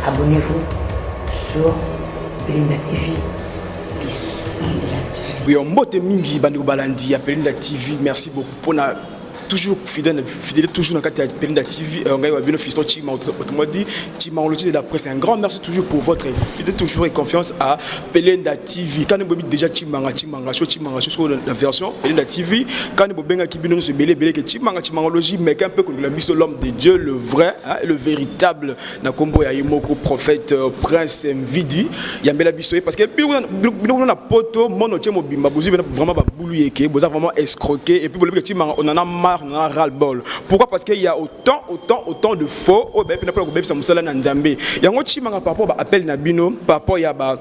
abonnez-vous sur Pelinda TV. Bisous de la Tchali. Oui, on mote mingi bandi balandi à Pelinda TV. Merci beaucoup pour toujours fidèle toujours dans la Pelinda TV. On a bien fiston Chima, autrement dit Chima on le dit de la presse. Un grand merci toujours pour votre fidèle toujours et confiance à Pelinda TV. Quand nous déjà Chimanga sur la version Pelinda TV, quand nous benga qui bino se belé que Chimangologie mais un peu comme la mission l'homme de Dieu, le vrai, hein, le véritable na combo ya Yemoko prophète prince Mvidi. Ya mbela bisoye parce que bino na poto mono temo bimba bozi vraiment ba bouluyeke, boza vraiment escroqué et puis que Chimanga on en a marre, on en a ras le bol. Pourquoi? Parce qu'il y a autant de faux. Oh ben puis n'importe quoi ça musala na Nzambe. Yango Chimanga par rapport à appel na bino, par rapport ya ba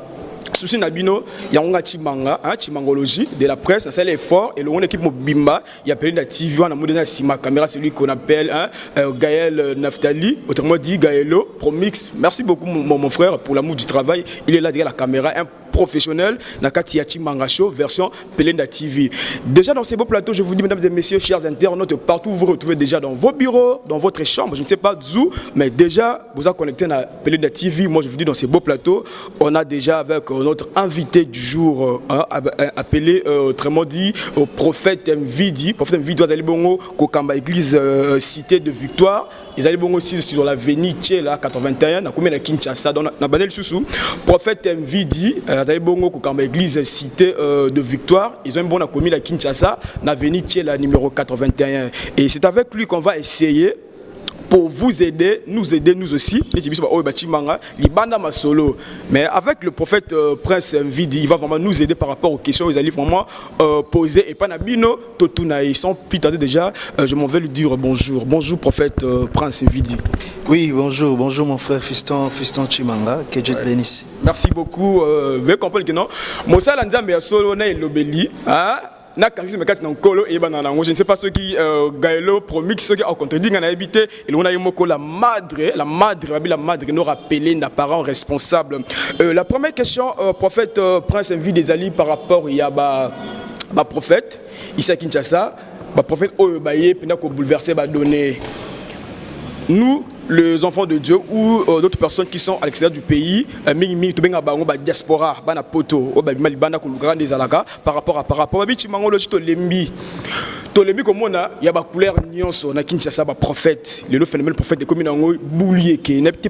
souci Nabino, il y a un Chimanga, Chimangologie de la presse, c'est l'effort et le équipe Mobimba, il y a Pelinda TV, on a moderne Sima caméra, c'est lui qu'on appelle Gaël Naftali, autrement dit Gaëlo Promix. Merci beaucoup mon frère pour l'amour du travail. Il est là derrière la caméra, un professionnel, Nakati Chimanga Show version Pelinda TV. Déjà dans ces beaux plateaux, je vous dis mesdames et messieurs, chers internautes, partout vous vous retrouvez déjà dans vos bureaux, dans votre chambre, je ne sais pas d'où, mais déjà vous êtes connecté à Pelinda TV. Moi je vous dis dans ces beaux plateaux, on a déjà avec notre invité du jour appelé autrement dit au prophète Mvidi. Prophète Mvidi doit aller bongo Kokamba église cité de Victoire. Ils allaient bongo aussi sur l'avenue Tchela 81 na commune de Kinshasa dans na banel Soussou. Prophète Mvidi allaient bongo Kokamba église cité de Victoire. Ils ont bon na commune de Kinshasa na avenue Tchela numéro 81 et c'est avec lui qu'on va essayer pour vous aider nous aussi. Mais avec le prophète Prince Mvidi, il va vraiment nous aider par rapport aux questions qu'ils allaient vraiment poser. Et Panabino, Totuna, ils sont pitarder déjà. Je m'en vais lui dire bonjour. Bonjour prophète Prince Mvidi. Oui, bonjour mon frère fiston Chimanga, que Dieu te bénisse. Merci beaucoup. Veuillez comprendre que non. Mossa Lanzambe a solo na lobeli. Je ne sais pas ceux qui Gaëlo Promix ceux qui ont contredit on a habité et on a eu la madre nous rappeler nos parents responsables. La première question prophète Prince Mvidi des Ali par rapport il y a prophète ici à Kinshasa prophète Oyobaye pendant qu'on bouleversé donner nous les enfants de Dieu ou d'autres personnes qui sont à l'extérieur du pays, diaspora, par rapport à comme on a, il y a des couleurs nuances, on a Kinshasa, prophète, le phénomène prophète de communes en boulier, qui est petit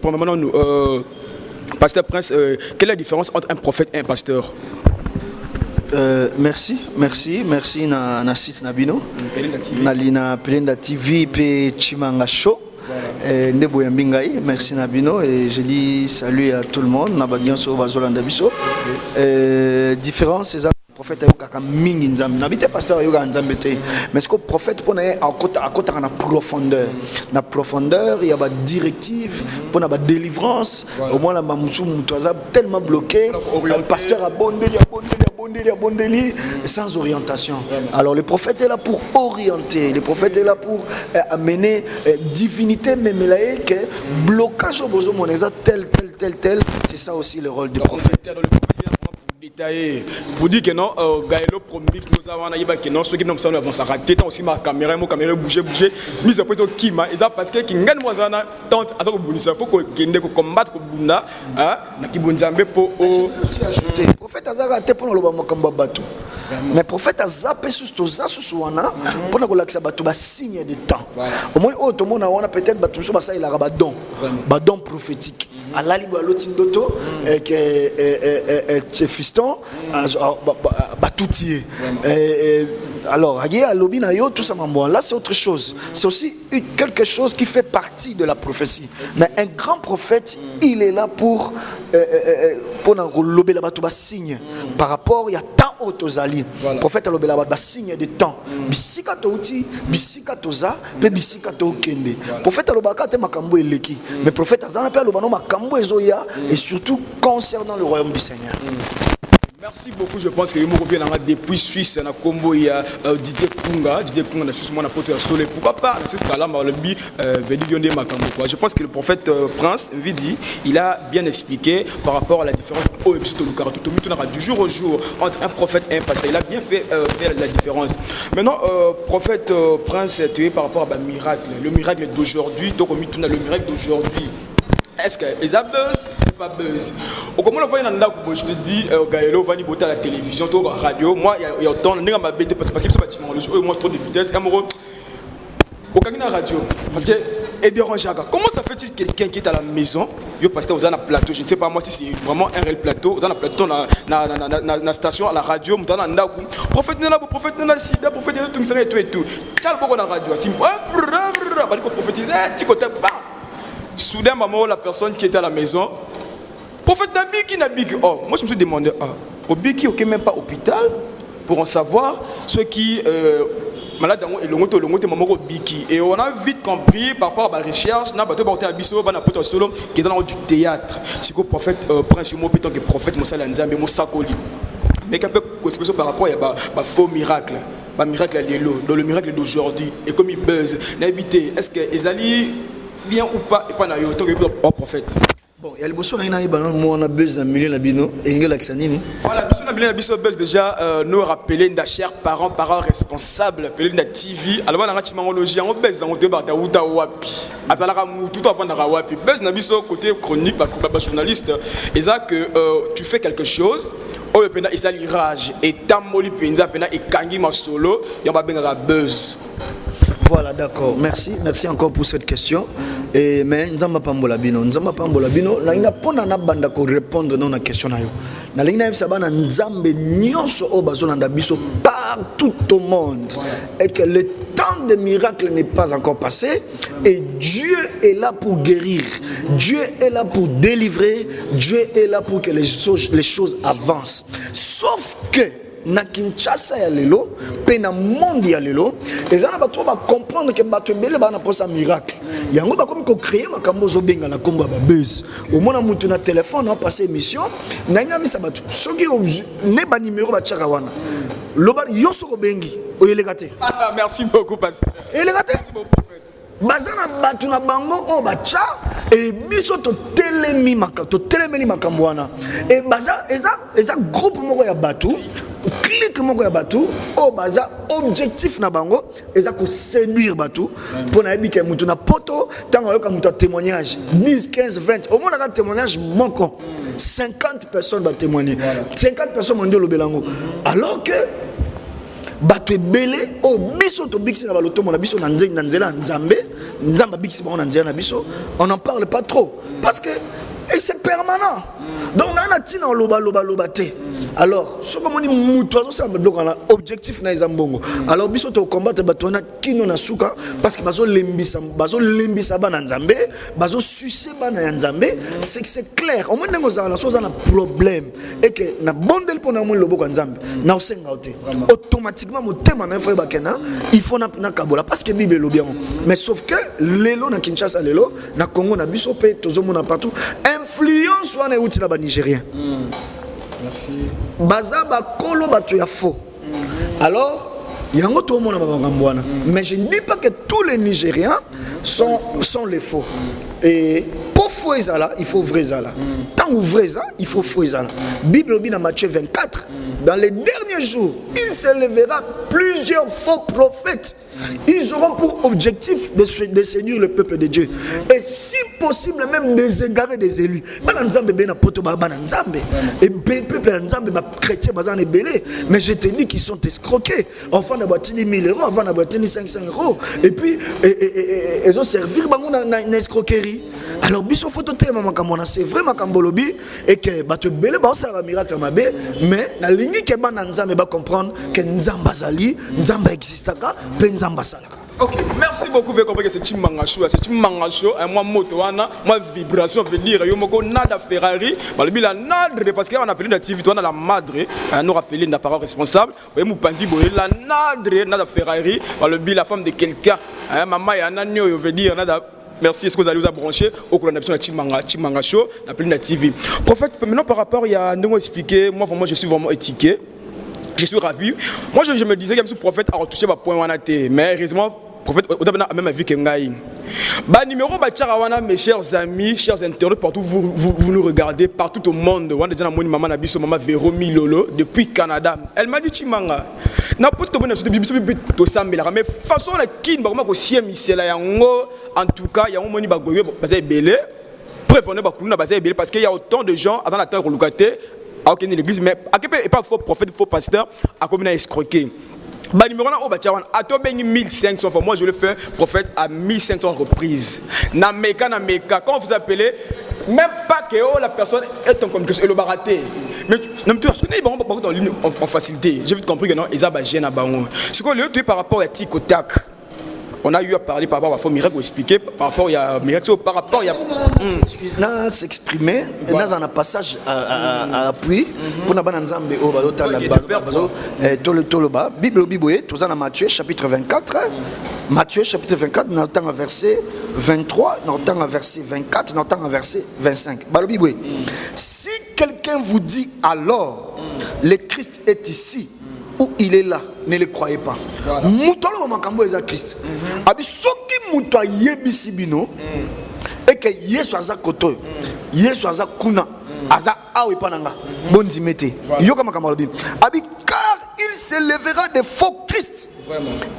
pasteur Prince, quelle est la différence entre un prophète et un pasteur? Merci na site Nabino, na Pelinda TV pe Chimanga Show. Merci Nabino et je dis salut à tout le monde. Différence c'est ça. Prophète ayokaka mingi nzambe nabite pasteur ayoka nzambe te mais ce que prophète pour akota na profondeur il y a ba directive pour na ba délivrance au moins la mamusu mutoza tellement bloqué le pasteur a bondeli sans orientation. Alors le prophète est là pour orienter, le prophète est là pour amener divinité mais que blocage au besoin mon exact tel c'est ça aussi le rôle du prophète. Pour dire que non, Gaëlo Promix, nous avons que non, ceux qui nous avons raté, aussi ma caméra bouger, mise en place au Kima, et ça parce que qui gagne moi ça tente à ton bonus, il faut qu'on combattre pour Bunda, hein, qui bonzambe pour aussi ajouter. Prophète a raté pour le Bamokamba Batou. Mais prophète a zappé sous toza sous wana pour na relaxer Batou ba signe de temps. Au moins tout le monde a peut-être Batou sur ça il a badon prophétique. Allah libo lotindoto que fiston batoutier. Alors, tout ça, là c'est autre chose. C'est aussi quelque chose qui fait partie de la prophétie. Mais un grand prophète, il est là pour lober la signe. Par rapport, il y a tant autosali. Le prophète a lober la signe de temps. Bisika touti, bisika toza, pe bisika to kende. Le prophète a lober la makambo eleki. Mais le prophète a zana pe lober makambo ezoya et surtout concernant le royaume du Seigneur. Merci beaucoup, je pense que je reviens depuis Suisse, na Combo, il y a Didier Kunga, na Suisse, mon apôtre à Soleil. Pourquoi pas, c'est ce cas-là, je pense que le prophète Prince Mvidi, il a bien expliqué par rapport à la différence du jour au jour entre un prophète et un pasteur. Il a bien fait faire la différence. Maintenant, prophète Prince, tu es par rapport à le miracle d'aujourd'hui, donc on le miracle d'aujourd'hui. est-ce que ils a buzz ou pas buzz? Au comment on voit je te dis Gaëlo va ni botter à la télévision, à la radio. Moi il y a autant n'est ma bête parce que c'est bâtiment moi trop de vitesse et moi au la radio parce que et bien comment ça fait-il quelqu'un qui est à la maison yo pasteur aux un plateau, je ne sais pas moi si c'est vraiment un réel plateau, aux un plateau na station à la radio mutana ndaku prophète nana sida prophète tout ça et tout tchal boko na radio sim ba ko prophétiser ti côté pas soudain maman la personne qui était à la maison prophète Nabiki oh moi je me suis demandé au Biki OK même pas hôpital pour en savoir ceux qui malade et le maman Biki et on a vite compris par rapport à la recherche na bateau porté à biso bana poto solo qui est dans du théâtre c'est que prophète prince mo pétant que prophète Moussa Nzambe Moussa Koli mais qu'un peu par rapport à faux miracle miracle dans le miracle d'aujourd'hui et comme il buzz n'habité est-ce que Ezali bien ou pas et pas na yo tant que prophète. Bon, il y a le bosso on a besoin d'un million d'abino et il y a l'accent. Voilà, besoin d'un million d'abino buzz déjà nous rappeler d'un cher parents responsables appeler d'un TV alors on a timangologie on buzz on te bata uta wapi azalaka tout avant na wapi buzz na biso côté chronique ba journaliste et ça que tu fais quelque chose oyo pena isali rage et tamoli penza pena et kangi masolo ya ba benga buzz. Voilà, d'accord. Merci encore pour cette question. Et mais nzamba pambola bino, na ina pona na banda ko répondre na question na yo. Na lingna sabana nzambe nyonso o bazolanda biso partout au monde. Et que le temps de miracle n'est pas encore passé et Dieu est là pour guérir. Dieu est là pour délivrer, Dieu est là pour que les choses avancent. Sauf que na Kinshasa ya lelo pe na monde ya lelo ezana bato ba comprendre que bato bele ba na posa miracle yango ba comme ko créer makambo zo benga na komba ba buzz au mona mutu na téléphone na passer émission na nyamisa bato soki ne ba numéro ba tchaka wana loba yoso ko bengi oyelegate. Merci beaucoup pasteur. Elegate merci beaucoup prophète. Bazana batu na bango o bacha et biso to telemi makambo wana et baza eza groupe moko ya batu clique moko ya batu o baza objectif na bango eza ko séduire batu pour na ebika mutu na poto tango yoka mutu témoignage 10 15 20 au moins la témoignage moko 50 personnes va témoigner 50 personnes mondio lo belango alors que bato ebele o biso to biksi na baloto mona biso na nzela nzambe biksi ba na nzela na biso on n'en parle pas trop parce que et c'est permanent donc on a tina loba te alors ce comme on dit muto ça me bloque na objectif na ezambongo alors biso to combattre bato na kino na suka parce que bazo lembisa bana nzambe bazo sucer bana nzambe c'est clair au moins ngo za na soza na problème et que na bondel pona mo loboko nzambe na osenga ote automatiquement motema na faut bakena il faut na kabola parce que bible lo bien mais sauf que lelo na Kinshasa lelo na Congo na biso pe tozomona partout influence wana uti na ba Nigérien. Merci. Bazaba kolo batu ya faux. Alors, yango to mona babangambo wana. Mais je ne dis pas que tous les Nigériens sont les faux. Et pour faux ezala, il faut vrai ezala. Tant ou vrai ezala, il faut faux ezala. Bible dit dans Matthieu 24, dans les derniers jours, il s'élèvera plusieurs faux prophètes. Ils auront pour objectif de séduire le peuple de Dieu. Et si possible, même des égarés des élus. Et le peuple chrétien, mais je te dis qu'ils sont escroqués. Enfin, d'avoir 10 000 euros, avant d'avoir 500 euros. Et puis, ils ont servi une escroquerie. Alors, biso photo tellement c'est vraiment Kambolobi. Et que tu belé, c'est un miracle, mais la ligne qui est Nzambe va comprendre que Nzamba Zali, Nzamba existe. Ok, merci beaucoup. Vous comprenez que c'est Chimanga Show, moi moto wana, moi vibration veut dire yo moko nada Ferrari, balbila nadre parce qu'on a appelé la TV, on a la madre, nous rappeler na parole responsable, vous mupandi boye la nadre nada Ferrari, balbila la femme de quelqu'un, maman ya nanyo veut dire nada. Merci, est-ce que vous allez vous brancher au cours de la Chimanga Show, appelé la TV. Prophète, maintenant par rapport, il y a nous expliquer, moi vraiment je suis vraiment étiqué. Je suis ravi. Moi, je me disais que ce prophète a retouché ma point wanate, mais heureusement, le prophète a même vu qu'il y a un numéro, mes chers amis, chers internautes, partout vous nous regardez, partout au monde. Maman Nabiso, maman Véro Milolo, depuis Canada. Elle m'a dit Chimanga. Na pas de bonne mais façon la kin, en tout cas, il y a un moni bagoyo, parce que belé. preuve on est parce qu'il y a autant de gens avant la terre reloucaté à aucune église mais à quel pas faux prophète faux pasteur à combien escroqué. Bah numéro 1 au Batiawan à toi 1500 fois moi je le fais prophète à 1500 reprises na meka quand vous appelez même pas que la personne est en communication et le baraté mais non tu as en facilité j'ai vite compris que non ils a gêne à bango ce qu'on le par rapport à tic au tac. On a eu à parler par rapport à miracle expliquer par rapport à miracle par rapport à s'exprimer dans un passage à appui pour na bananzambe au bazo la toloba Bible tout ça dans Matthieu chapitre 24 Matthieu chapitre 24 dans le verset 23 dans le verset 24 dans le verset 25 Bible si quelqu'un vous dit alors le Christ est ici où il est là, ne le croyez pas. Moutolo makambo eza Christ. Abi soki muto yebisi bino et que Yesu aza koto, Yesu aza kuna, aza awe pananga. Bonzi mete. Yoka makambo lobi. Abi car il se lèvera des faux Christ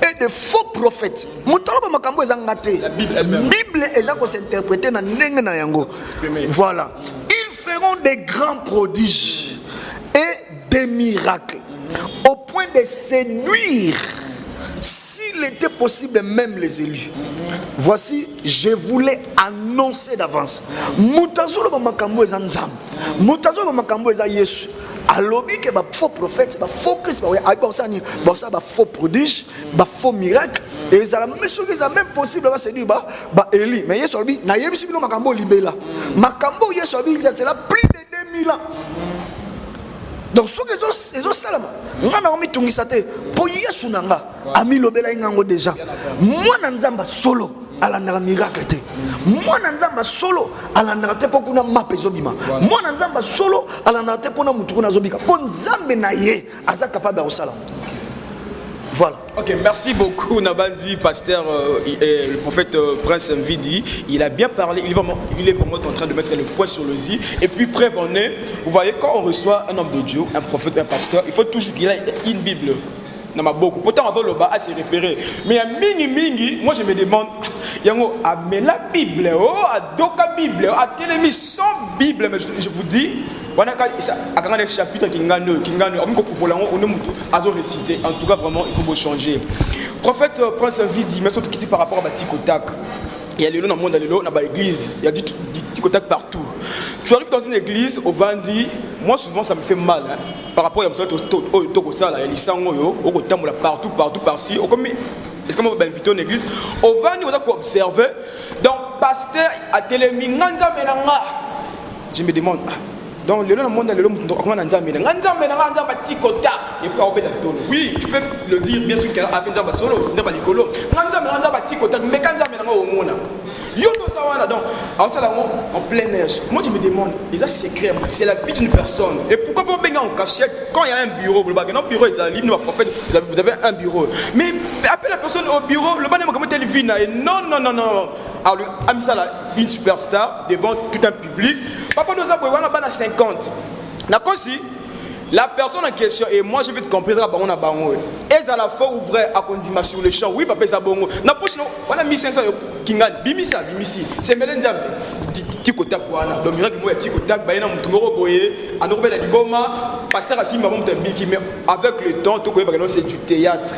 et des faux prophètes. Moutolo makambo eza ngate. La Bible eza ko s'interpréter na ndenge na yango. Voilà. Ils feront des grands prodiges et des miracles. Au point de séduire, s'il était possible, même les élus. Voici, je voulais annoncer d'avance. Moutazolo makambo eza nzam. Moutazolo makambo eza Yesu. Alobi que ba faux prophète, ba faux Christ, ba faux prodige, ba faux miracle. Et ça la même possible va séduire ba Eli. Mais Yesu alobi na yebisi bino makambo libela. Makambo Yesu alobi c'est là plus de 2000 ans. Donc ce que les salama ngana omi tungisate po Yesu nanga ami lobela ngango déjà moi nzamba solo ala na miracle te moi nzamba solo ala na te po kuna mape zobima moi nzamba solo ala na te pona mutu kuna zobika po nzambe na ye aza capable de salama. Voilà. Ok, merci beaucoup Nabandi, pasteur le prophète Prince Mvidi. Il a bien parlé, il est vraiment en train de mettre le point sur le i. Et puis preuve en est, vous voyez, quand on reçoit un homme de Dieu, un prophète, un pasteur, il faut toujours qu'il ait une Bible. Il y en a beaucoup. Pourtant, on va le bas à se référer. Mais à mingi, moi je me demande, mais la Bible, à Doka Bible, à Télémis sans Bible, mais je vous dis, voilà, quand un chapitre qui gagne, on a récité. En tout cas, vraiment, il faut changer. Prophète Prince Vidi, mais surtout qui dit par rapport à Tikotak. Il y a les lots dans le monde, dans l'église, il y a du Tikotak partout. Tu arrives dans une église, au Vandi, moi souvent ça me fait mal. Hein, par rapport à partout, par-ci. Est-ce qu'on va inviter une église? Au Vandi, on a observer. Donc, pasteur a télémi, je me demande. Donc, le monde, oui, tu peux le dire bien sûr qu'il y a un solo, mais donc, en plein air, moi je me demande, secret, c'est la vie d'une personne. Et pourquoi pas venir en cachette quand il y a un bureau? Le bureau est libre, vous avez un bureau. Mais appelle la personne au bureau, le bonhomme comme télévision. Non. Alors, Amsala, une superstar devant tout un public. Papa nous a 50. D'accord, si la personne en question, et moi je vais te comprendre, est à la fois ouvert à continuer sur le champ. Oui, papa, c'est bon. Na prochaine, on a 1500 kingan, bimisi. C'est Melendiam. Tikotak, voilà. Le miracle, moi, Tikotak, Bayana, Moutoumoro, Boye, Andorbe, la Liboma, Pasteur Assim, Maman, Moutabiki, mais avec le temps, tout c'est du théâtre.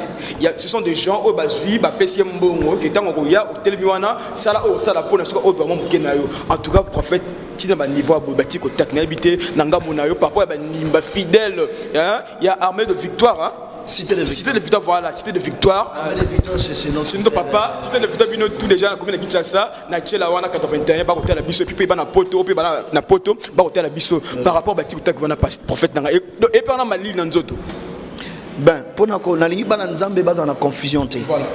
Ce sont des gens, au Bazui, Pessi Mbongo, qui est en Roya, au Télémiwana, Sala, au Salapona, vraiment Moukenayo. En tout cas, prophète. Il y a niveau aboubatique au tac n'habité nanga monayo parfois il y a fidèle il y a armée de victoire cité de victoire voilà cité de victoire c'est notre papa cité de victoire bino tout déjà la commune de Kinshasa na tchela wana 81 ba côté la biso puis ba na poto puis ba na poto ba côté la biso par rapport ba tac wana prophète nanga et puis on a mali na nzoto ben pona ko na lingi bana nzambe baza na confusion te voilà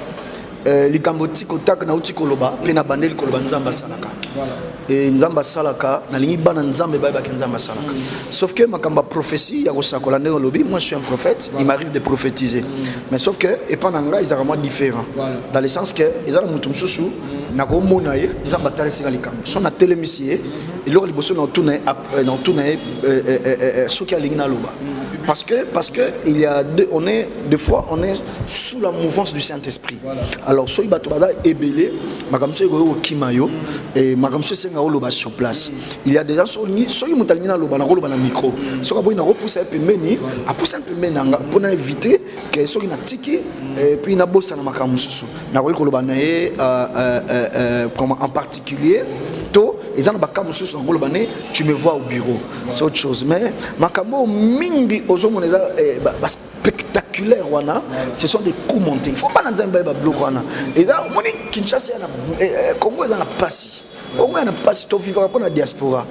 likambo tiko tak na uti koloba pe na bandeli koloba nzamba salaka voilà et nzamba salaka na lingi bana nzambe ba nzamba salaka sauf que makamba prophétie ya kosakola ndenge lobi moi je suis un prophète il m'arrive de prophétiser mais sauf que et pendant nga ils sont vraiment différents dans le sens que ils ont mutum susu na ko mona ye nzamba talesi likambo so na télémissier et lors liboso na tourner soki alingi na loba Parce que il y a des fois on est sous la mouvance du Saint-Esprit. Alors soy batobada ebele makamso ego kimayo et makamso senga oloba sur place. Il y a des gens soy mutalina loba na loba na micro. Soka boy na repousser un peu meni, a pousser un peu menanga pour éviter que soki na tiki et puis na bossa na makamsusu. Na ko loba na en particulier to ils ont bakamususu na loba ne tu me vois au bureau. C'est autre chose mais makamo mingi ozomoneza spectaculaire wana ce sont des coups montés il faut pas nzamba ba bloc wana et là moni Kinshasa na Congo za na pasi Congo na pasi to vivre pour la diaspora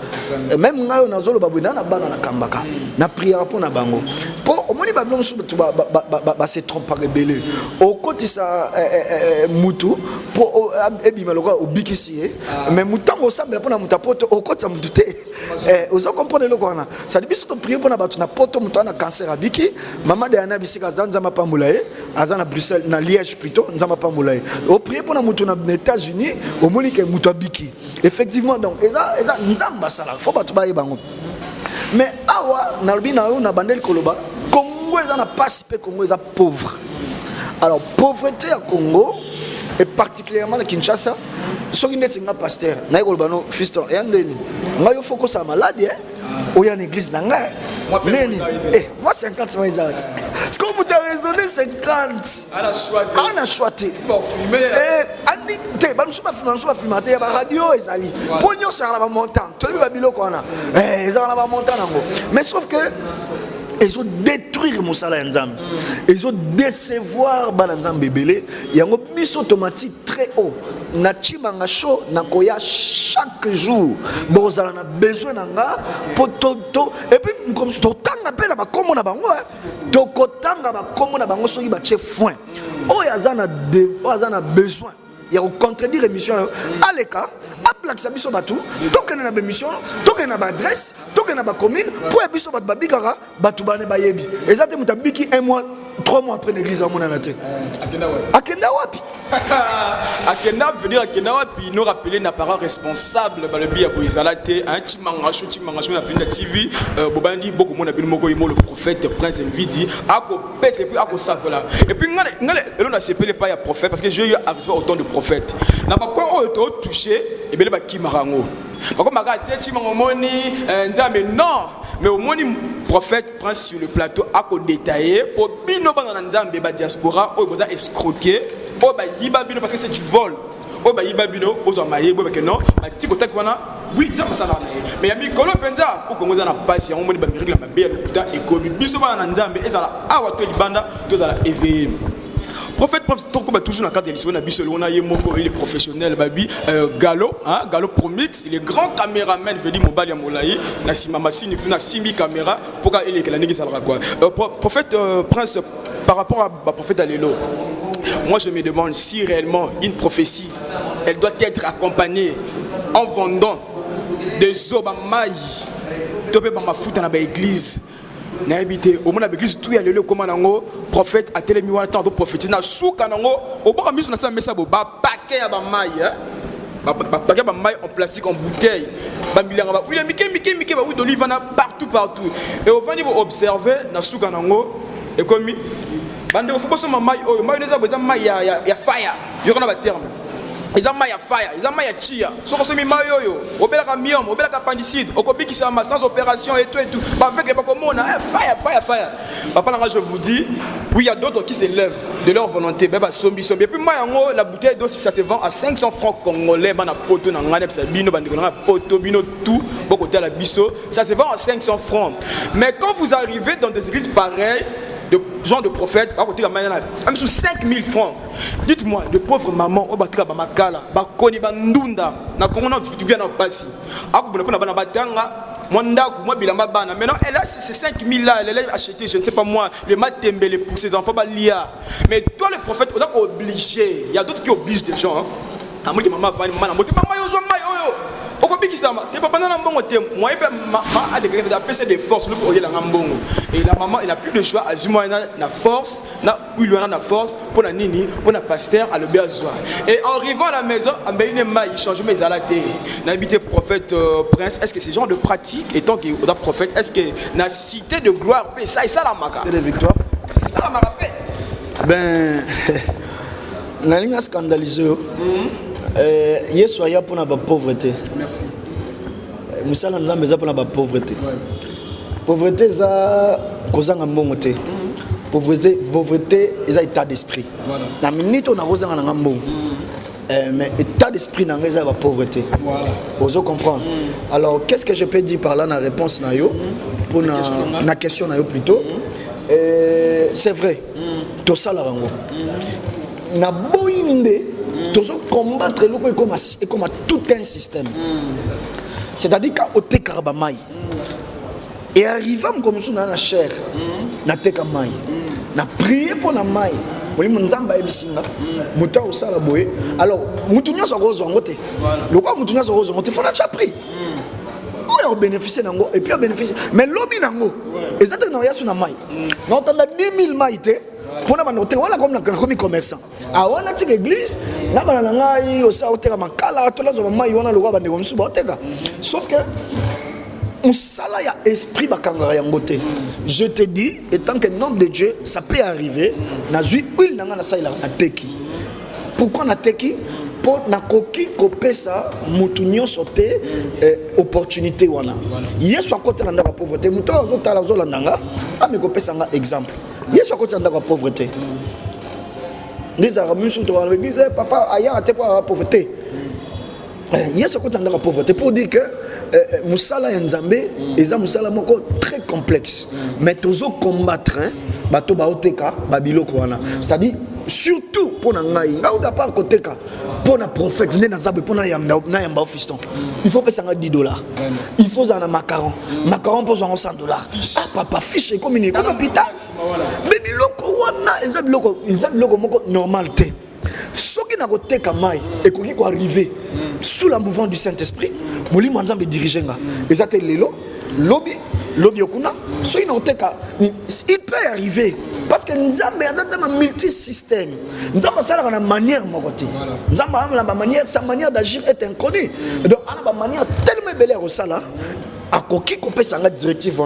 même ngayo na zolo babwina na bana na kambaka na prière pour na bango pour moni ba bloc sur ba se trompe par rebelle au côté ça mutu pour ebima loka obikisi mais mutango semble pour na mutapoto au côté ça mututé ozo comprendre le kwana ça dit biso to prier pour na batu na poto mutana cancer abiki mama de ana bisika zanza mapambulaye azana Bruxelles na Liège plutôt nzama pambulaye au prier pour na mutu na États-Unis au monique mutu abiki effectivement donc eza nzamba sala faut batu ba yebango mais awa na lobina na bandel koloba Congo eza na participer Congo eza pauvre alors pauvreté à Congo et particulièrement à Kinshasa ce qui n'est pas pasteur na koloba no fiston yandeni ngayo focus à maladie ou en église nanga moi 50 mois exact est-ce qu'on vous a raisonné 50 on a choisi ba nous filmé ya ba radio ezali pogno sur la montant to ba biloko wana ezala ba montant nango mais sauf que ils ont détruire mon salaire nzambe ils ont décevoir bana nzambe belé yango biso automatique très haut na chimanga show na koya chaque jour bozala na besoin nanga pototo et puis comme to tanga pe na ba komo na bango to kotanga ba komo na bango soki ba chef foin o yazana besoin il y a contredire émission aleka aplakisa biso batu tokena na émission tokena na adresse tokena na commune pour biso batu babikara batu bane bayebi ezate mutabiki 1 mois 3 mois après l'église amona na te akenda wapi akenda venir akenda wapi nous rappeler na parent responsable ba le bia boizalate un chimangasho na Périnda TV bobandi beaucoup mona bino moko yimo le prophète prince Nvidi ako pese puis ako sakola et puis ngale on a sepelé pas ya prophète parce que j'ai eu arrivé autant de prophètes na ba quoi o to touché et bele ba kimarango ba ko magate chimango moni nzambe non mais au moni prophète prince sur le plateau ako détaillé pour bino bana nzambe ba diaspora o boza escroquer o ba yiba bino parce que c'est du vol o ba yiba bino ozo maye bo ke non ba tikota kwana oui ça masala na mais ya mikolo penza ko kongoza na pasi ya moni ba miracle ba be lokuta e ko biso bana nzambe ezala awa to libanda to zala éveillé prophète toujours dans le cadre de l'histoire, on a il est professionnel, Gallo Promix, il est grand caméraman, je dis Mobali Amolaï, Nassima Massini, il a 6000 caméras pour qu'il ait la ça quoi. Prophète Prince, par rapport à prophète Allélo, moi je me demande si réellement une prophétie, elle doit être accompagnée en vendant des eaux, maïs, topé par ma foute dans l'église. Na habité au monde l'église tout ya lelo comment nango prophète a télé miwa tant de prophétie na souka nango au bon miso na sa mesa bo ba paquet ya ba maille ba paquet ba maille en plastique en bouteille ba milanga ba oui mike ba oui d'olive na partout et au vent vous observer na souka nango et comme bande faut pas ma maille oh maille neza besoin maille ya fire yo kana ba terme ils ont maille fire, ils ont maille chia. Sauf que c'est mi maille yo. Au bel camion, au bel appendicite, au copie qui s'est sans opération et tout. Avec les comme on a fire. Papa là je vous dis, oui il y a d'autres qui s'élèvent de leur volonté. Ben sombi. Et puis moi en la bouteille d'eau ça se vend à 500 francs congolais. Bana poto na ngane psa bino bandiko na poto bino tout. Bon côté la biso, ça se vend à 500 francs. Mais quand vous arrivez dans des églises pareilles, de genre de prophète, même sous 5000 francs. Dites-moi, de pauvres mamans, au batika bamakala, bakoni bandunda, na kongo tu viens en passer. Aku na bana batanga, mondaku, moi bilamba bana. Maintenant, elle a ces 5000 là, elle a acheté, je ne sais pas moi, le matembele pour ses enfants balia. Mais toi le prophète, on est obligé. Il y a d'autres qui obligent des gens. Ah moi maman va maman, moi tu pas mayo zo mayo. Okobi qui ça t'es pas pendant un bon thème moi a des des forces le pour la ngambongo et la maman elle n'a plus de choix à moi na force na il a la force pour la nini pour la pasteur à le besoin et en arrivant à la maison il change mes alatés n'habité prophète prince est-ce que c'est genre de pratique étant que le prophète est-ce que la cité de gloire ça et ça la maca c'est la victoire c'est ça la maca ben la ligne scandalisée Yesu pour la pauvreté. Merci. Musala nzambe za pour la pauvreté. Pauvreté za kozanga mbongo te. Pauvreté est état d'esprit. Voilà. Na minute on a kozanga na mbongo. Mais état d'esprit na ngeza la pauvreté. Voilà. Vous comprendre. Alors qu'est-ce que je peux dire par là na réponse na yo pour na question na yo plutôt. C'est vrai. Tout ça la rango. Na boinde tous combattre le comme tout un système. C'est-à-dire quand on te karabamai et arrivant comme ça dans la chair, na te kamai, na prier pour la maille. Moi nzamba ebisinga, muta osala boye. Alors mutunya so rozo ngote. Le quoi mutunya so rozo ngote faut la chapri. On bénéficier nango et puis on bénéficier. Mais lobi nango, exactement ya suna mai. Na otanda 10 000 maïté. Pour la manoter, voilà comme commerçant. Ah, on a dit église, là, on a dit, sauf que on salaya esprit bakangara yangote. Je te dis, étant que nom de Dieu, ça peut arriver. Na zui huile nanga sa ila na teki. Pourquoi na teki? Pour na koki kopesa mutunyo sauté opportunité wana. Yesu akote na ndaka pauvreté, muto azotala zolandanga, ame kopesa nga exemple. Yesu akote na ndaka pauvreté. Les arabes sont dans l'église, papa aya ate pour la pauvreté. Yesu akote na ndaka pauvreté pour dire que musala ya nzambe eza musala moko très complexe. Mais tozo combattre bato ba oteka ba biloko wana. C'est-à-dire surtout pour ngai nga oda pas côté ka pour na prophète né na zabe pour na yamba fiston il faut payer $10 il faut un macaron pour $100 papa fiche comme une hôpital mais biloko wana eza biloko moko normal te soki na koteka mai et koki ko arriver sous la mouvement du Saint-Esprit molimo nzambe diriger nga eza te lelo lobby okuna so il peut arriver parce que nzambe a un multi-système. Nzambe a une manière moroti. Nzambe a une manière, sa manière d'agir est inconnue. Donc a une manière tellement belle au sala à koki kopé sanga directive.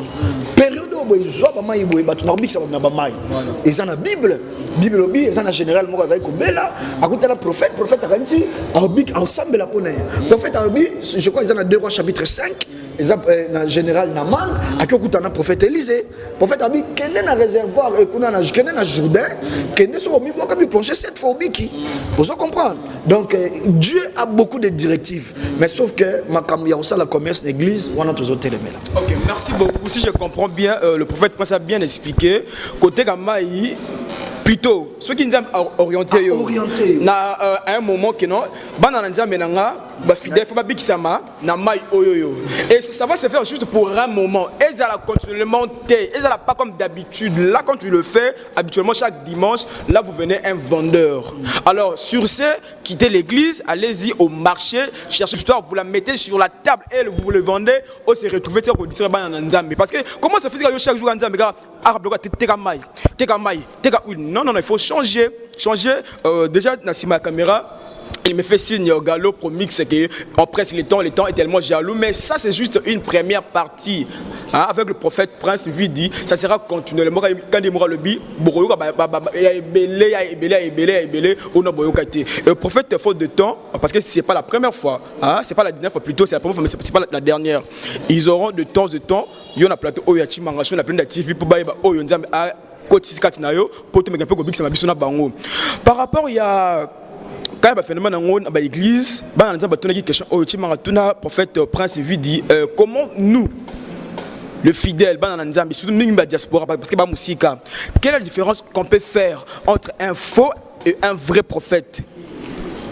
Période où ils ont ba mai boy batu na bikisa na ba mai. Et ça na Bible obi, et ça na général moko avec bela, à côté la prophète a kanisi abik ensemble la pona. Prophète abi, je crois ils en a 2 Rois chapitre 5. En général Naman a un prophète Élisée prophète a dit qu'il y a un réservoir qu'il y a un Jourdain qu'il y a un plonger 7 fois au biki vous comprenez donc Dieu a beaucoup de directives mais sauf que ma la commerce l'église on a toujours télémé là. Ok, merci beaucoup. Si je comprends bien le prophète Prince a bien expliqué côté Gamaï plutôt ceux qui nous ont orienté à un moment que non fidèle faut pas bikisama na mai oyoyo et ça va se faire juste pour un moment et ça la continuellement et ça la pas comme d'habitude là quand tu le fais habituellement chaque dimanche là vous venez un vendeur alors sur ce quittez l'église allez-y au marché cherchez l'histoire vous la mettez sur la table et vous le vendez ou se retrouver parce que comment ça fait que chaque jour nzambe gars arabe teka mai non il faut changer déjà na sima caméra. Il me fait signe au galop pour mix qu'on presse le temps est tellement jaloux. Mais ça, c'est juste une première partie. Hein, avec le prophète Prince Vidi, ça sera continuellement. Quand il mourra le bi, le prophète, faute de temps, parce que ce n'est pas la première fois, hein, ce n'est pas la dernière fois, plutôt c'est la première fois, mais ce n'est pas la dernière. Ils auront de temps en temps, il y a un plateau, il y a un plateau, il y a plein d'actifs pour par rapport, il y a quand il y a un phénomène dans l'église, il y a une question au prophète Prince Vidi, comment nous, le fidèle, surtout nous, la diaspora, parce que quelle est la différence qu'on peut faire entre un faux et un vrai prophète?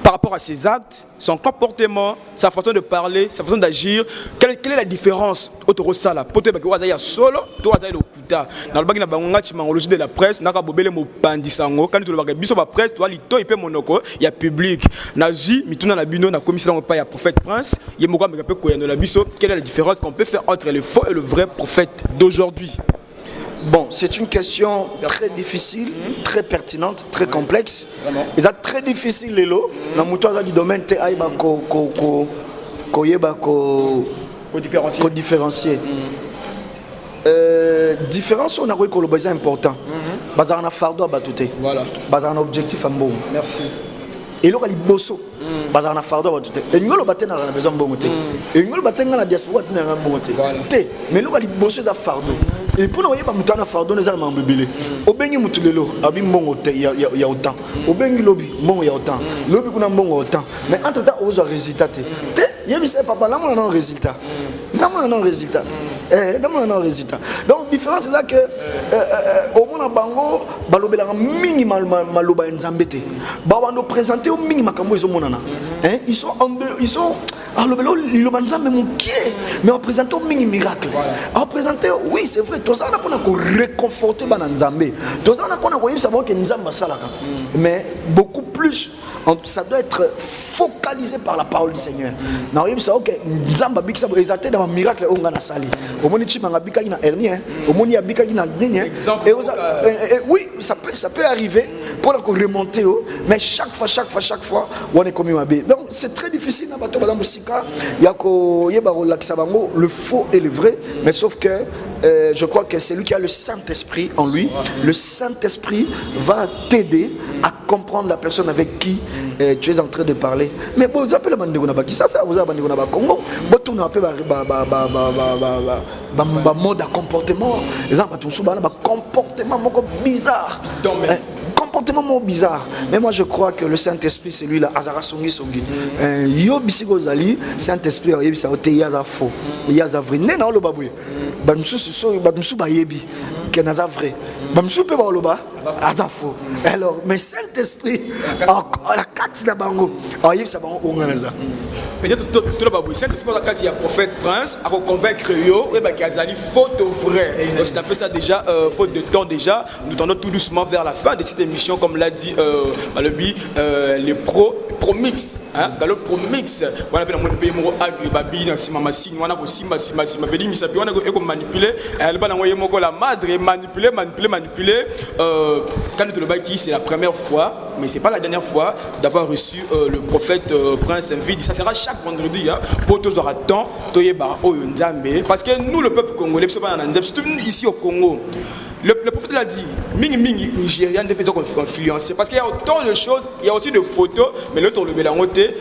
par rapport à ses actes, son comportement, sa façon de parler, sa façon d'agir, quelle est la différence autour de ça là? Peut-être que vous avez solo, vous avez le kuta. Dans le bagage na chimangologie de la presse, na ka bobele mo pandisango, quand tu le bagage biso ba presse, toi lito ipe monoko, il y a public. Nazi, mituna na bino na commission pas ya prophète prince, il mo ka me peu koyano la biso, quelle est la différence qu'on peut faire entre le faux et le vrai prophète d'aujourd'hui? Bon, c'est une question très difficile, très pertinente, très complexe. Et c'est très difficile, Lélo. Dans le domaine, il faut différencier. Différence, on a vu que le besoin est important. Bazar na fardo batouté. Voilà. Bazar na objectif en bon. Merci. Et là, il y a bosso. Bazar na fardo batouté. Et nous le batten na besoin bon moté. Et nous le batten na diaspora na bon moté. Mais là, il y a bosso za fardo. Et pour nous, il y a un fardeau, nous allons bébé. Au bengi mutulelo, abi mbongo il y a autant. Au bengi lobby, mbongo il y a autant. Lobby kuna mbongo autant. Mais entre temps, aux résultats. Il y a mis papa, là on a un résultat. Là on a un résultat. Là on a un résultat. Donc la différence c'est là que au monde bango, balobela minimal maloba nzambete. Ba on doit présenter au minimum comme ils ont monana. Ils sont alors le banzambe mon pied, mais on présente au mini miracle. On présente oui c'est vrai. Tout ça on a pour réconforter banzambe. Tout ça on a pour savoir que nzamba salaka. Mais beaucoup plus. Ça doit être focalisé par la parole du Seigneur. Nous savons que Nzamba bikisa exalté dans un miracle on a sali. Au moins tu m'as bika ina hernie, au moins il y a bika ina ligne. Oui, ça peut arriver pour la remonter, mais chaque fois on est comme un bébé. Donc c'est très difficile na bato badam sika ya ko yeba relaxa bango le faux et le vrai, mais sauf que je crois que c'est lui qui a le Saint-Esprit en lui. Le Saint-Esprit va t'aider à comprendre la personne avec qui tu es en train de parler. Mais bon, vous appelez le Mandegona Baki, ça vous avez Mandegona Congo. Vous tournez un peu mode à comportement. Les gens ont comportement bizarre. Comportement bizarre. Mais moi je crois que le Saint-Esprit c'est lui là, Azara Songi Songi. Yo bisigo zali, Saint-Esprit il ça ote yaza faux. Yaza vrai. Nena lo baboué. Bamsu bayebi que naza vrai. Bamsu pe ba loba aza faux. Alors mais Saint-Esprit la carte na bango. Ayib ça bango onganaza. Peut-être tout le baboué Saint-Esprit la carte il y a prophète prince à convaincre yo et ba kazali faute au vrai. Donc c'est un peu ça déjà faute de temps déjà. Nous tendons tout doucement vers la fin de cette émission comme l'a dit les pro-mix hein galo pro-mix on appelle mon pays mo agri babi dans sima machine on a aussi sima veli mi sapi on a ko manipuler elle ba na moye moko la madre manipuler quand tu le baki c'est la première fois mais c'est pas la dernière fois d'avoir reçu le prophète prince vide ça sera chaque vendredi hein pour tous aura temps toyeba o nzambe parce que nous le peuple congolais surtout ici au Congo. Le prophète l'a dit, mingi nigérian de peut-être influencé parce qu'il y a autant de choses, il y a aussi des photos, mais l'autre le bélangoté,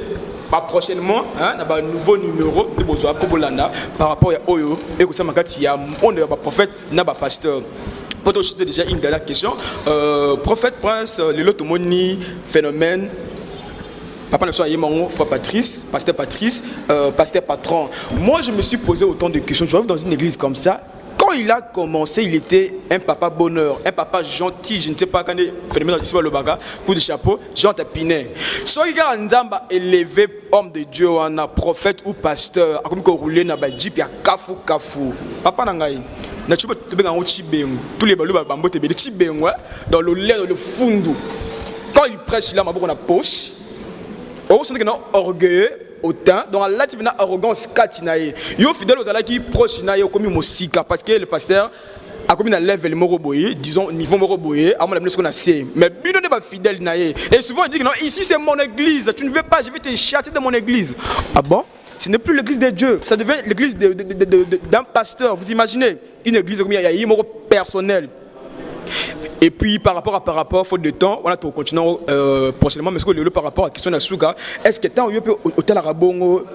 pas prochainement, hein, un nouveau numéro de Bozoa Kobolanda par rapport à Oyo et que ça m'a dit il y a on est pas prophète, n'a pas pasteur. Pour toi déjà une dernière question, prophète prince, le lot moni phénomène. Papa ne soit Yemango, foi Patrice, pasteur patron. Moi je me suis posé autant de questions. Je arrive dans une église comme ça. Quand il a commencé, il était un papa bonheur, un papa gentil, je ne sais pas quand il phénomène ici le baga, pour du chapeau, Jean Tapinet. Soit il a Nzamba élevé homme de Dieu, un prophète ou pasteur, a comme qu'on roulait na ba jeep ya kafu. Papa nangai. Na chupa tebe ngango chibengu. Tous les balou bambo tebe chibengu dans le lait dans le fundu. Quand il prêche là, ma bouche na poche. On sent qu'il est orgueilleux. Autant donc là tu as arrogance katinaye yo fidèle aux ala qui proche naye comme mosika parce que le pasteur a comme une level moroboye disons niveau moroboye à mon avis ce qu'on a c'est mais bino n'est pas fidèle naye et souvent il dit que non ici c'est mon église tu ne veux pas je vais te chasser de mon église ah bon ce n'est plus l'église de Dieu ça devient l'église d'un pasteur vous imaginez une église comme il y a un moro personnel. Et puis par rapport, faute de temps, on a tout continué prochainement, mais ce que le par rapport à la question de Suga, est-ce que tant hôtel Arabongo,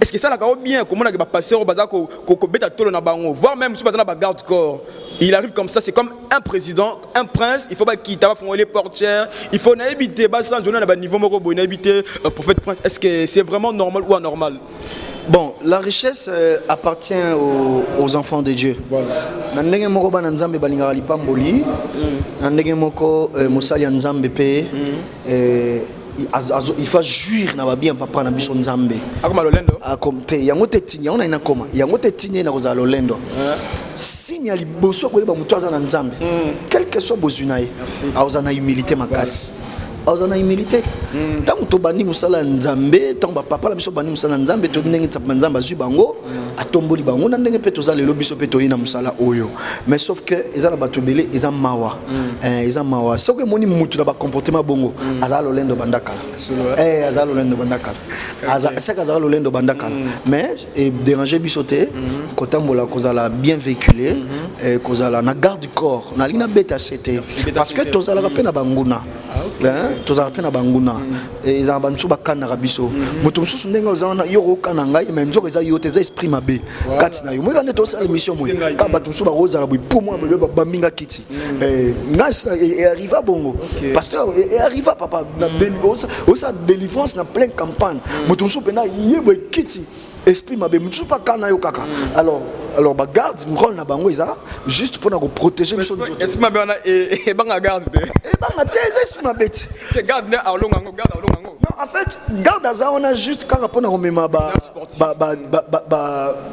est-ce que ça l'a bien, comment on a passé au bazar qu'on bête à tout le nabango, voire même si on a garde corps, il arrive comme ça, c'est comme un président, un prince, il faut pas quitter, il faut les portières, il faut éviter, sans journée à niveau morobo, éviter prophète prince, est-ce que c'est vraiment normal ou anormal? Bon, la richesse appartient aux enfants de Dieu. Nandenge moko ba nzambe balingaka lipamboli. Nandenge moko mosali nzambe pe il faut jouir na bien papa na biso nzambe akoma lolendo comme te yango te tini yango na ina koma yango te tini na kozala lolendo signe ya liboso ko yeba mutu aza na nzambe quel que soit bozuna ye aza na humilité makasi aza na humilité tango to bani musala nzambe tango papa la biso bani musala nzambe to ndenge tsapa nzambe azwi bango atomboli bango na ndenge pe to za lelo biso pe to yina musala oyo mais sauf que ezala bato belé eza mawa eza mawa sauf que moni mutu na ba comportement bongo azala lolendo bandakala azala lolendo bandakala azala lolendo bandakala mais déranger biso te kotambola kozala bien véhiculé kozala na garde du corps na lina beta c'était parce que to zala pe na banguna tozala pe na banguna ezala bantu bakanaka biso moto mosusu ndenge ozana yo okana ngai mais nzoko eza yo te eza esprit mabe kati na yo moi quand tosala émission moi ka bato mosusu bakozala boy pour moi baminga kiti ngai arriva bongo pasteur arriva papa na osa délivrance na pleine campagne moto mosusu pena yebo kiti esprit mabe mosusu pa kana yo kaka alors ba garde rôle na bango eza juste pour na ko protéger biso nzoto esprit mabe wana e banga garde te banga te esprit mabe te garde na alonga ngo garde alonga ngo non en fait garde aza wana juste kaka pour na remema ba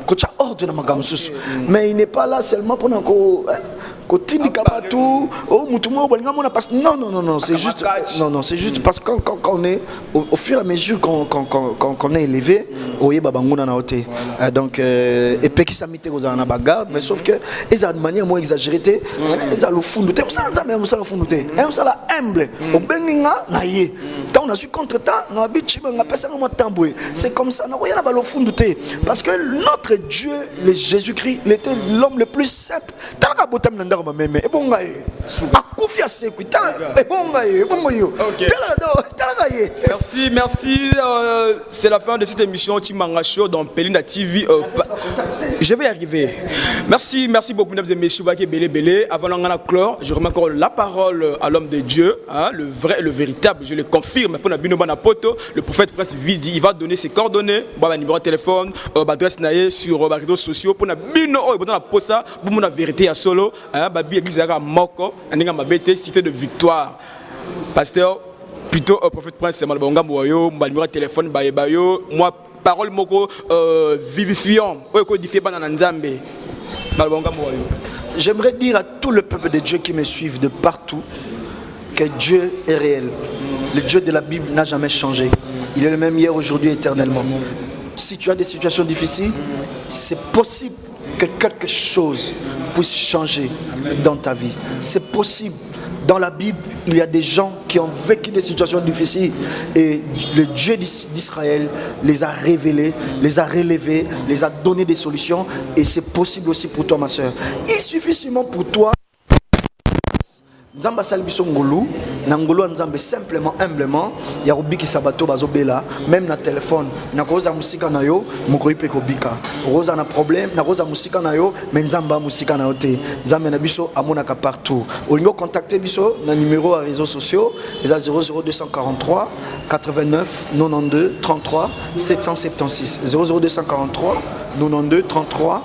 kocha ordre na magambo susu mais il n'est pas là seulement pour na ko tindika batou oh mutumo bolinga mona parce non c'est juste c'est juste parce que quand on est au fur et à mesure qu'on est élevé oye babanguna na hote donc et peki samite kozana na bagarde mais sauf que ils ont de manière moins exagérée ils ont le fond de ça nzambe musa le fond de ça la humble au benginga na ye quand on a su contre-temps na bichima nga pesa nga tamboué c'est comme ça na koyana ba le fond de parce que notre Dieu le Jésus-Christ il était l'homme le plus simple talaka botam na ndako meme e bonga ye akufia seku tala e bonga ye bongo yo tala ye merci c'est la fin de cette émission Chimanga Show dans Pelinda TV je vais y arriver merci beaucoup mesdames et messieurs baki belé avant d'en clore je remets encore la parole à l'homme de Dieu le vrai et le véritable je le confirme pour na bino bana poto le prophète Prince Vidi il va donner ses coordonnées ba numéro de téléphone adresse naé sur les réseaux sociaux pour na bino dans la posa pour mon vérité à solo babi église à moko ndinga mabete cité de victoire pasteur plutôt prophète Prince c'est malbonga moyo ba numéro de téléphone bayo moi parole moko vivifiant o codifié bana nzambe malbonga moyo. J'aimerais dire à tout le peuple de Dieu qui me suivent de partout que Dieu est réel. Le Dieu de la Bible n'a jamais changé. Il est le même hier, aujourd'hui, éternellement. Si tu as des situations difficiles, c'est possible que quelque chose puisse changer dans ta vie. C'est possible. Dans la Bible, il y a des gens qui ont vécu des situations difficiles et le Dieu d'Israël les a révélés, les a relevés, les a donné des solutions et c'est possible aussi pour toi ma soeur. Il suffit seulement pour toi Nzamba salbiso ngolu na ngolu nzambe simplement humblement ya robiki sabato bazobela même na téléphone na koza musika na yo mokoi pe kobika roza na problème na koza musika na yo mais nzamba musika na yote nzambe na biso amonaka partout olingo contacter biso na numéro à réseaux sociaux les 00243 89 92 33 776 00243 92 33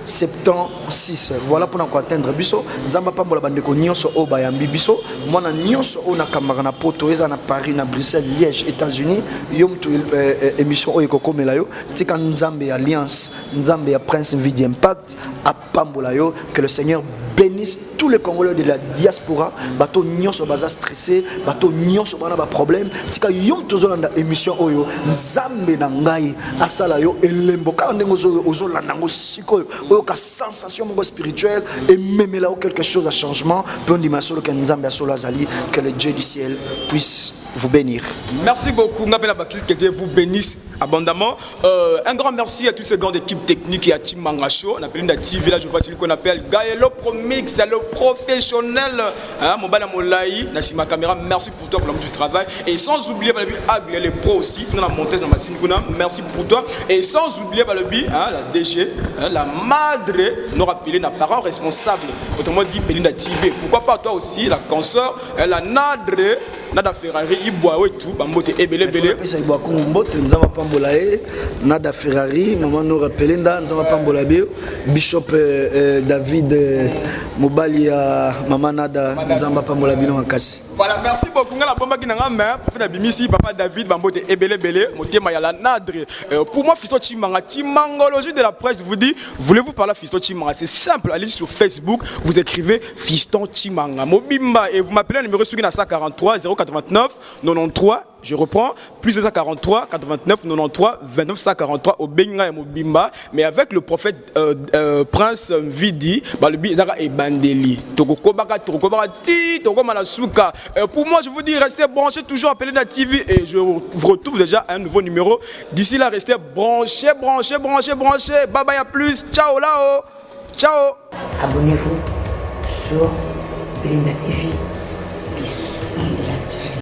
776. Voilà pour nous atteindre biso nzamba pambola bandeko nyonso o bayambi biso mwana nyonso o na kamara na poto eza na Paris na Bruxelles Liège États-Unis yom tu émission o ekokomela yo tika nzambe alliance nzambe ya Prince Vidi Impact a pambola yo que le Seigneur bénisse tous les Congolais de la diaspora bato nyonso baza stressé bato nyonso bana ba problème tika yom tozolanda émission oyo nzambe na ngai asala yo elembo ka ndengo ozolanda ngo siko ka sensation spirituelle et même là où quelque chose a changement pour dire que le Dieu du ciel puisse vous bénir. Merci beaucoup. Que Dieu vous bénisse abondamment. Un grand merci à toutes ces grandes équipes techniques et à Team Manga Show. On appelle une TV là, je vois celui qu'on appelle Gaëlo Promix, le professionnel. Mon bana Molaï, Nassima Caméra, merci pour toi pour l'homme du travail. Et sans oublier Agle, les pros aussi, dans la montage dans ma Siniguna, merci pour toi. Et sans oublier la DG, la madre, nous rappeler la parole responsable. Autrement dit, Pelinda TV. Pourquoi pas toi aussi, la consoeur, la nadre. Nada Ferrari, Iboa et tout, Bambote et Belé. Ça Iboa Kumbote, nous avons pas mbolaé, Nada Ferrari, maman nous rappelle, nous avons pas mbolaé, Bishop David Mobalia, maman Nada, nous avons pas mbolaé, Voilà, merci beaucoup. La bombe qui n'a pas main, prophète Abimisi, papa David, Bambote, Ebele, Moté Mayala, Nadre. Pour moi, Fiston Chimanga, Chimangologie de la presse, je vous dis, voulez-vous parler à Fiston Chimanga? C'est simple, allez sur Facebook, vous écrivez Fiston Chimanga, Mobimba, et vous m'appelez le numéro sur 143 089 93. Je reprends, plus 243, 89, 93, 29, 143 au Benga et Mobimba. Mais avec le prophète Prince Vidi, le Bizarra et Bandeli. Pour moi, je vous dis, restez branchés, toujours appelez la TV. Et je vous retrouve déjà un nouveau numéro. D'ici là, restez branchés. Bye bye, à plus. Ciao là-haut. Ciao. Abonnez-vous sur Belinda TV.